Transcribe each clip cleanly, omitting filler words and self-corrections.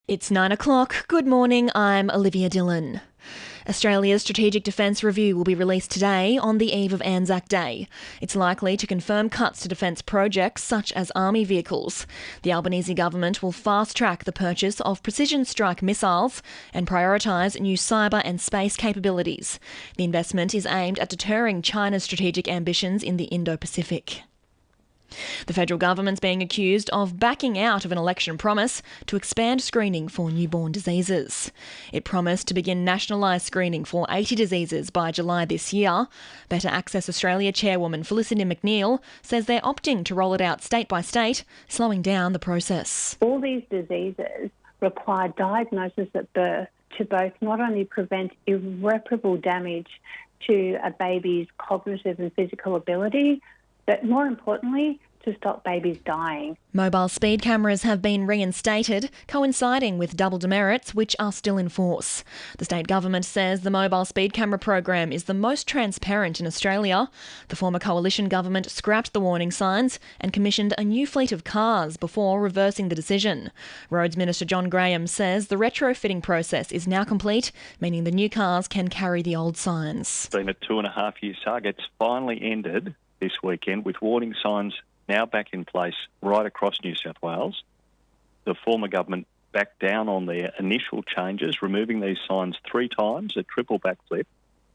It's 9 o'clock. Good morning, I'm Olivia Dillon. Australia's Strategic Defence Review will be released today on the eve of Anzac Day. It's likely to confirm cuts to defence projects such as army vehicles. The Albanese government will fast-track the purchase of precision strike missiles and prioritise new cyber and space capabilities. The investment is aimed at deterring China's strategic ambitions in the Indo-Pacific. The federal government's being accused of backing out of an election promise to expand screening for newborn diseases. It promised to begin nationalised screening for 80 diseases by July this year. Better Access Australia chairwoman Felicity McNeil says they're opting to roll it out state by state, slowing down the process. All these diseases require diagnosis at birth to both not only prevent irreparable damage to a baby's cognitive and physical ability, but more importantly, to stop babies dying. Mobile speed cameras have been reinstated, coinciding with double demerits which are still in force. The state government says the mobile speed camera program is the most transparent in Australia. The former coalition government scrapped the warning signs and commissioned a new fleet of cars before reversing the decision. Roads Minister John Graham says the retrofitting process is now complete, meaning the new cars can carry the old signs. It's been a 2.5-year saga. It's finally ended this weekend with warning signs now back in place right across New South Wales. The former government backed down on their initial changes, removing these signs 3 times, a triple backflip.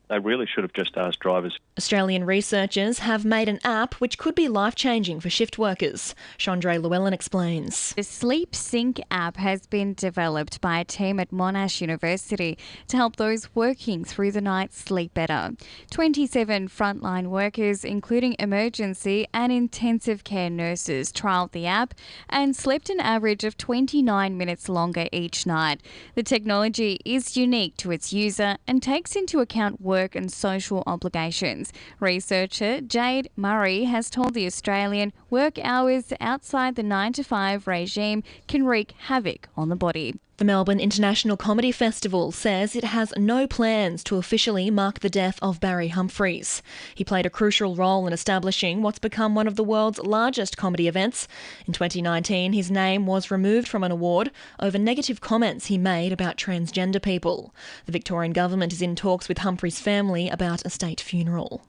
They really should have just asked drivers. Australian researchers have made an app which could be life-changing for shift workers. Chandra Llewellyn explains. The Sleep Sync app has been developed by a team at Monash University to help those working through the night sleep better. 27 frontline workers, including emergency and intensive care nurses, trialled the app and slept an average of 29 minutes longer each night. The technology is unique to its user and takes into account work and social obligations. Researcher Jade Murray has told The Australian work hours outside the 9-to-5 regime can wreak havoc on the body. The Melbourne International Comedy Festival says it has no plans to officially mark the death of Barry Humphries. He played a crucial role in establishing what's become one of the world's largest comedy events. In 2019, his name was removed from an award over negative comments he made about transgender people. The Victorian government is in talks with Humphries' family about a state funeral.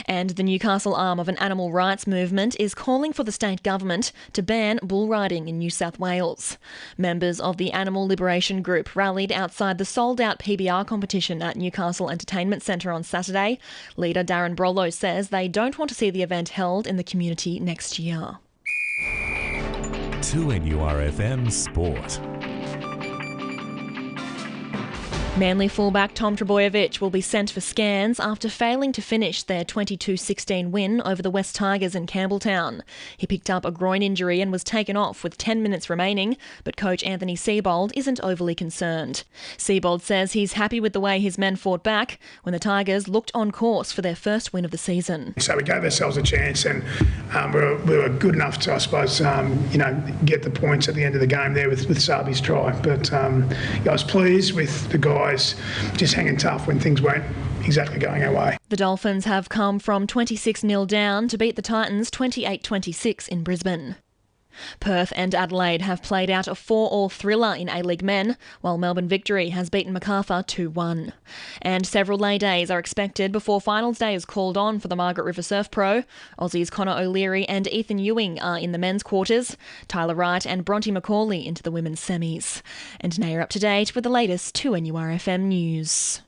And the Newcastle arm of an animal rights movement is calling for the state government to ban bull riding in New South Wales. Members of the Animal Liberation Group rallied outside the sold-out PBR competition at Newcastle Entertainment Centre on Saturday. Leader Darren Brollo says they don't want to see the event held in the community next year. 2NURFM Sport. Manly fullback Tom Trbojevic will be sent for scans after failing to finish their 22-16 win over the West Tigers in Campbelltown. He picked up a groin injury and was taken off with 10 minutes remaining, but coach Anthony Seibold isn't overly concerned. Seibold says he's happy with the way his men fought back when the Tigers looked on course for their first win of the season. So we gave ourselves a chance and we were good enough to, I suppose, get the points at the end of the game there with Sabi's try. But I was pleased with the guys just hanging tough when things weren't exactly going our way. The Dolphins have come from 26-0 down to beat the Titans 28-26 in Brisbane. Perth and Adelaide have played out a 4-all thriller in A-League men, while Melbourne Victory has beaten Macarthur 2-1. And several lay days are expected before finals day is called on for the Margaret River Surf Pro. Aussies Connor O'Leary and Ethan Ewing are in the men's quarters, Tyler Wright and Bronte Macaulay into the women's semis. And now you're up to date with the latest 2NURFM news.